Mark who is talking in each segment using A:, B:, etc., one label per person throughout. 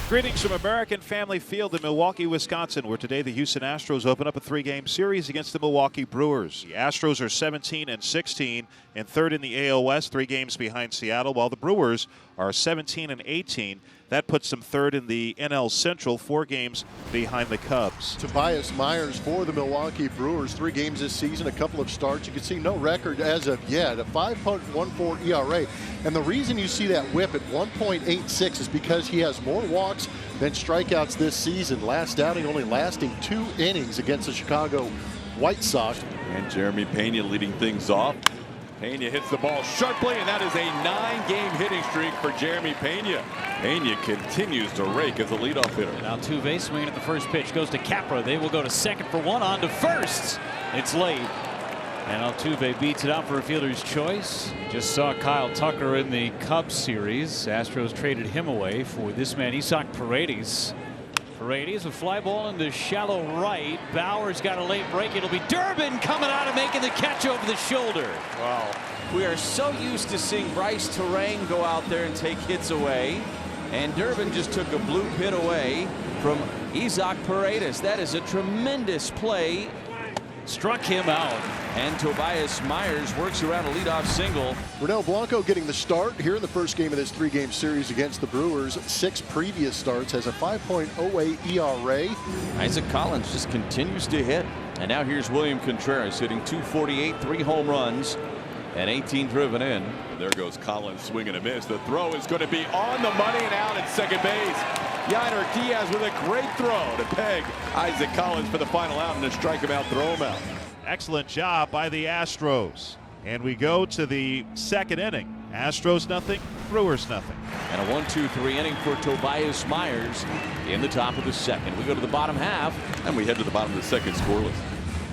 A: Greetings from American Family Field in Milwaukee, Wisconsin, where today the Houston Astros open up a three-game series against the Milwaukee Brewers. The Astros are 17-16 and third in the AL West, 3 games behind Seattle, while the Brewers are 17-18. That puts them third in the NL Central, 4 games behind the Cubs.
B: Tobias Myers for the Milwaukee Brewers, 3 games this season, a couple of starts. You can see no record as of yet, a 5.14 ERA. And the reason you see that whip at 1.86 is because he has more walks than strikeouts this season. Last outing only lasting 2 innings against the Chicago White Sox.
C: And Jeremy Pena leading things off. Pena hits the ball sharply, and that is a 9-game hitting streak for Jeremy Pena. Pena continues to rake as a leadoff hitter.
D: Now Altuve swinging at the first pitch, goes to Capra. They will go to second for one, on to first. It's late, and Altuve beats it out for a fielder's choice. Just saw Kyle Tucker in the Cubs series. Astros traded him away for this man, Isaac Paredes. Paredes, a fly ball into shallow right. Bauer's got a late break. It'll be Durbin coming out and making the catch over the shoulder.
E: Wow. We are so used to seeing Bryce Terang go out there and take hits away. And Durbin just took a bloop hit away from Isaac Paredes. That is a tremendous play.
D: Struck him out.
E: And Tobias Myers works around a leadoff single.
B: Ronel Blanco getting the start here in the first game of this 3-game series against the Brewers. 6 previous starts, has a 5.08 ERA.
E: Isaac Collins just continues to hit. And now here's William Contreras hitting .248, 3 home runs, and 18 driven in.
C: There goes Collins, swing and a miss. The throw is going to be on the money and out at second base. Yainer Diaz with a great throw to peg Isaac Collins for the final out and to strike him out, throw him out.
A: Excellent job by the Astros. And we go to the second inning. Astros nothing, Brewers nothing.
E: And a 1-2-3 inning for Tobias Myers in the top of the second. We go to the bottom half.
C: And we head to the bottom of the second, scoreless.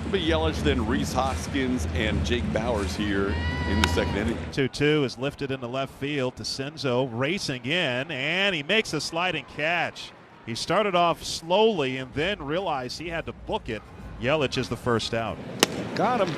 C: It'll be Yelich, then Rhys Hoskins and Jake Bauers here in the second inning.
A: 2-2 is lifted into left field to Senzo, racing in, and he makes a sliding catch. He started off slowly and then realized he had to book it. Yelich is the first out.
C: Got him.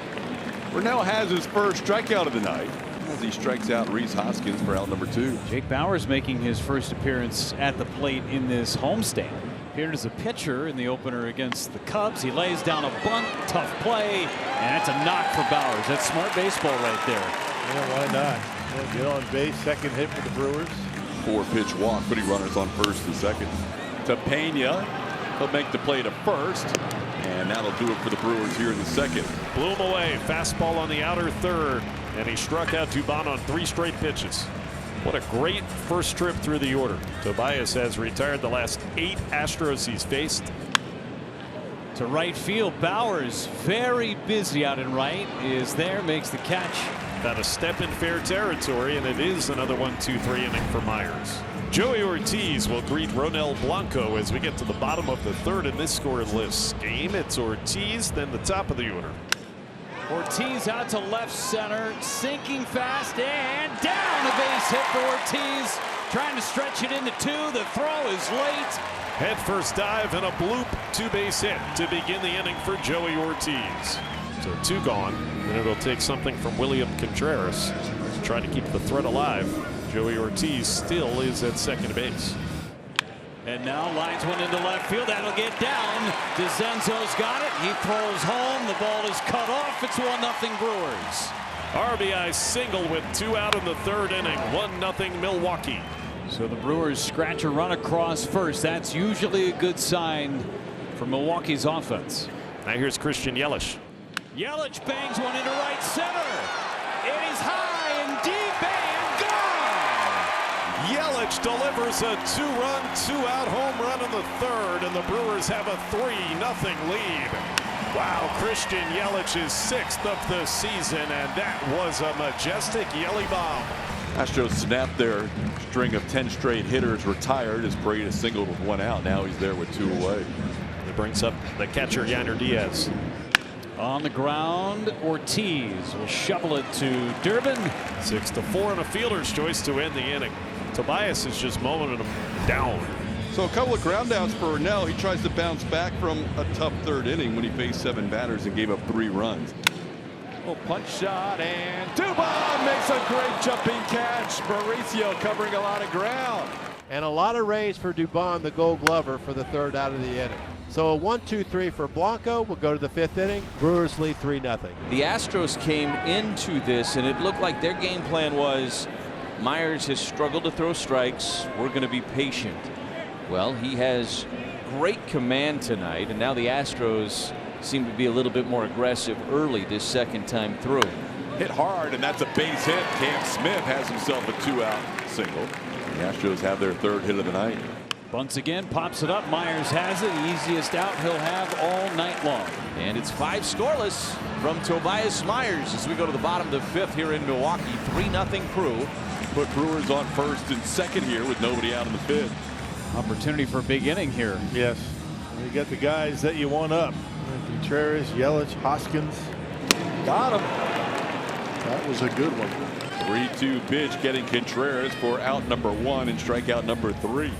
C: Ronel has his first strikeout of the night as he strikes out Rhys Hoskins for out number 2.
D: Jake Bauers making his first appearance at the plate in this homestand. Appeared as a pitcher in the opener against the Cubs. He lays down a bunt, tough play, and it's a knock for Bauers. That's smart baseball right there.
F: Yeah, why not? Get on base, second hit for the Brewers.
C: 4-pitch walk, putting runners on first and second. To Pena. He'll make the play to first, and that'll do it for the Brewers here in the second.
G: Blew him away. Fastball on the outer third, and he struck out Dubon on 3 straight pitches. What a great first trip through the order. Tobias has retired the last 8 Astros he's faced.
D: To right field, Bauers, very busy out in right, is there, makes the catch.
G: About a step in fair territory, and it is another 1-2-3 inning for Myers. Joey Ortiz will greet Ronel Blanco as we get to the bottom of the third in this scoreless game. It's Ortiz, then the top of the order.
D: Ortiz out to left center, sinking fast, and down. A base hit for Ortiz, trying to stretch it into 2. The throw is late.
G: Head first dive and a bloop 2-base hit to begin the inning for Joey Ortiz. So 2 gone, and it'll take something from William Contreras to try to keep the threat alive. Joey Ortiz still is at second base.
D: And now lines one into left field. That'll get down. DeZenzo's got it. He throws home. The ball is cut off. It's 1-0 Brewers.
G: RBI single with 2 out in the third inning. 1-0 Milwaukee.
D: So the Brewers scratch a run across first. That's usually a good sign for Milwaukee's offense.
G: Now here's Christian Yelich.
D: Yelich bangs one into right center. It is high and deep and gone.
G: Yelich delivers a 2-run, 2-out home run in the third, and the Brewers have a 3-0 lead. Wow, Christian Yelich's 6th of the season, and that was a majestic Yelly bomb.
C: Astros snapped their string of 10 straight hitters retired as Paredes singled with 1 out. Now he's there with 2 away.
G: It brings up the catcher Yainer Diaz.
D: On the ground, Ortiz will shovel it to Durbin.
G: 6-4 and a fielder's choice to end the inning. Tobias is just mowing him down.
C: So a couple of ground outs for Ronel. He tries to bounce back from a tough third inning when he faced 7 batters and gave up 3 runs.
E: Oh, punch shot, and Dubon makes a great jumping catch. Mauricio covering a lot of ground.
F: And a lot of raise for Dubon, the Gold Glover, for the 3rd out of the inning. So a 1-2-3 for Blanco. We'll go to the 5th inning. Brewers lead 3-0.
E: The Astros came into this, and it looked like their game plan was Myers has struggled to throw strikes. We're going to be patient. Well, he has great command tonight, and now the Astros seem to be a little bit more aggressive early this second time through.
C: Hit hard, and that's a base hit. Cam Smith has himself a 2-out single. The Astros have their 3rd hit of the night.
D: Bunts again, pops it up. Myers has it. Easiest out he'll have all night long.
E: And it's 5 scoreless from Tobias Myers as we go to the bottom of the 5th here in Milwaukee. 3-0 Crew.
C: Put Brewers on 1st and 2nd here with nobody out in the 5th.
D: Opportunity for a big inning here.
F: Yes. You got the guys that you want up. Contreras, Yelich, Hoskins.
C: Got him.
B: That was a good one.
C: 3-2 pitch getting Contreras for out number 1 and strikeout number 3.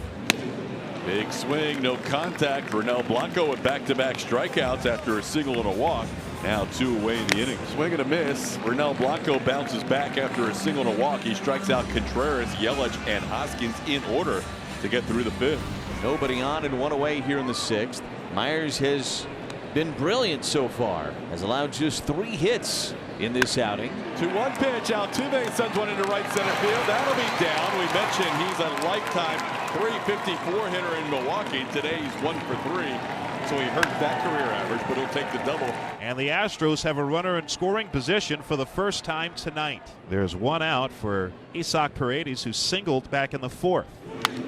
C: Big swing, no contact. Ronel Blanco with back-to-back strikeouts after a single and a walk. Now 2 away in the inning. Swing and a miss. Ronel Blanco bounces back after a single and a walk. He strikes out Contreras, Yelich, and Hoskins in order to get through the 5th.
E: Nobody on and 1 away here in the 6th. Myers has been brilliant so far. Has allowed just 3 hits in this outing.
C: 2-1 pitch. Altuve sends one into right center field. That'll be down. We mentioned he's a lifetime .354 hitter in Milwaukee. Today he's 1 for 3. So he hurt that career average, but he'll take the double.
A: And the Astros have a runner in scoring position for the first time tonight. There's 1 out for Isaac Paredes, who singled back in the 4th.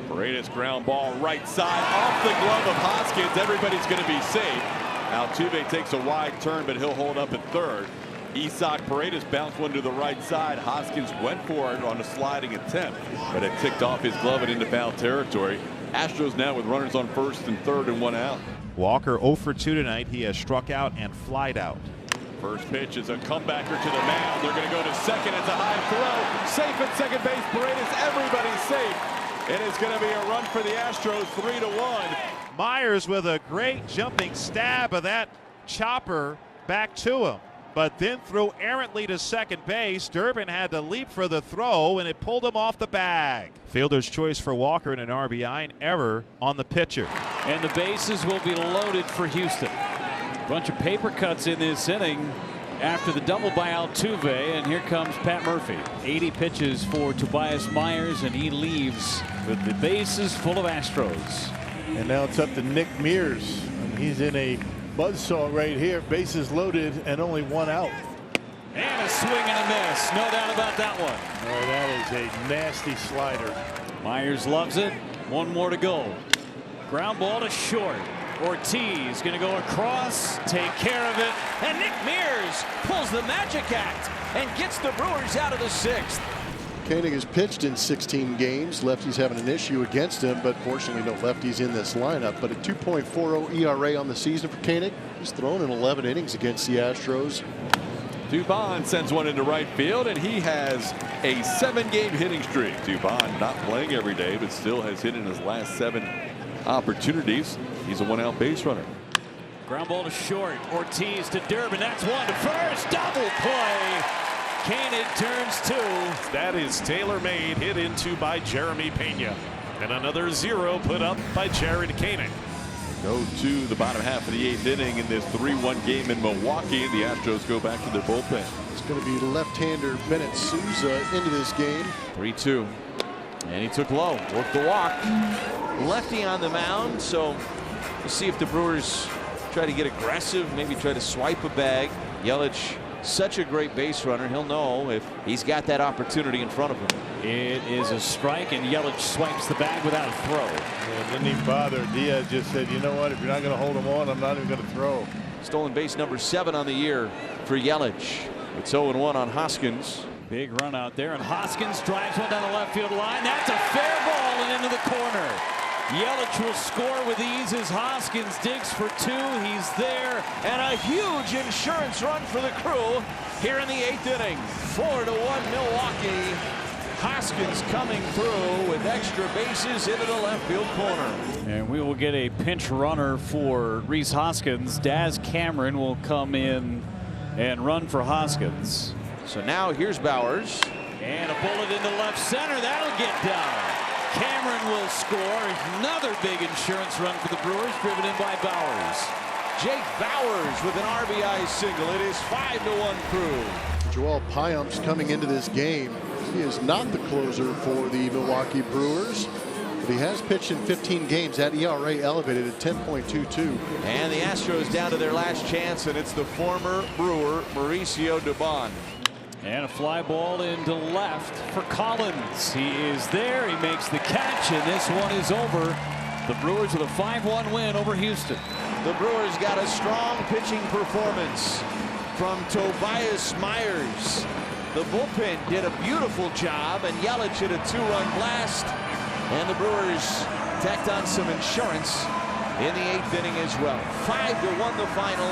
C: Paredes ground ball right side off the glove of Hoskins. Everybody's going to be safe. Altuve takes a wide turn, but he'll hold up at 3rd. Isaac Paredes bounced one to the right side. Hoskins went for it on a sliding attempt, but it ticked off his glove and into foul territory. Astros now with runners on 1st and 3rd and 1 out.
A: Walker 0 for 2 tonight. He has struck out and flied out.
C: First pitch is a comebacker to the mound. They're going to go to second. It's a high throw. Safe at second base. Paredes, everybody's safe. It is going to be a run for the Astros, 3-1.
A: Myers with a great jumping stab of that chopper back to him, but then threw errantly to second base. Durbin had to leap for the throw, and it pulled him off the bag. Fielder's choice for Walker and an RBI, and error on the pitcher.
D: And the bases will be loaded for Houston. Bunch of paper cuts in this inning after the double by Altuve, and here comes Pat Murphy. 80 pitches for Tobias Myers, and he leaves with the bases full of Astros.
F: And now it's up to Nick Mears. And he's in a buzzsaw right here. Bases loaded and only 1 out.
D: And a swing and a miss. No doubt about that one.
F: Oh, that is a nasty slider.
D: Myers loves it. 1 more to go. Ground ball to short. Ortiz going to go across, take care of it.
E: And Nick Mears pulls the magic act and gets the Brewers out of the 6th.
B: Koenig has pitched in 16 games. Lefties having an issue against him, but fortunately no lefties in this lineup. But a 2.40 ERA on the season for Koenig. He's thrown in 11 innings against the Astros.
C: Dubon sends one into right field, and he has a 7-game hitting streak. Dubon not playing every day, but still has hit in his last 7 opportunities. He's a 1-out base runner.
D: Ground ball to short. Ortiz to Durbin. That's 1 to first. Double play. Koenig turns 2.
G: That is tailor-made, hit into by Jeremy Pena. And another 0 put up by Jared Koenig.
C: Go to the bottom half of the 8th inning in this 3-1 game in Milwaukee. The Astros go back to their bullpen.
B: It's going to be left-hander Bennett Souza into this game.
E: 3-2. And he took low. Worked the walk. Lefty on the mound, so we'll see if the Brewers try to get aggressive, maybe try to swipe a bag. Yelich, such a great base runner. He'll know if he's got that opportunity in front of him.
D: It is a strike, and Yelich swipes the bag without a throw.
F: Yeah, didn't even bother. Diaz just said, you know what, if you're not going to hold him on, I'm not even going to throw.
E: Stolen base number 7 on the year for Yelich. It's 0-1 on Hoskins.
D: Big run out there, and Hoskins drives one down the left field line. That's a fair ball and into the corner. Yelich will score with ease as Hoskins digs for 2. He's there.
E: And a huge insurance run for the Crew here in the 8th inning. 4-1 Milwaukee. Hoskins coming through with extra bases into the left field corner.
D: And we will get a pinch runner for Rhys Hoskins. Daz Cameron will come in and run for Hoskins.
E: So now here's Bowers.
D: And a bullet into left center. That'll get down. Cameron will score. Another big insurance run for the Brewers, driven in by Bowers.
E: Jake Bowers with an RBI single. It is 5-1 Crew.
B: Joel Payamps coming into this game. He is not the closer for the Milwaukee Brewers, but he has pitched in 15 games. That ERA elevated at 10.22.
E: And the Astros down to their last chance, and it's the former Brewer, Mauricio Dubon.
D: And a fly ball into left for Collins. He is there. He makes the catch, and this one is over. The Brewers with a 5-1 win over Houston.
E: The Brewers got a strong pitching performance from Tobias Myers. The bullpen did a beautiful job, and Yelich hit a 2-run blast. And the Brewers tacked on some insurance in the 8th inning as well. 5-1 the final.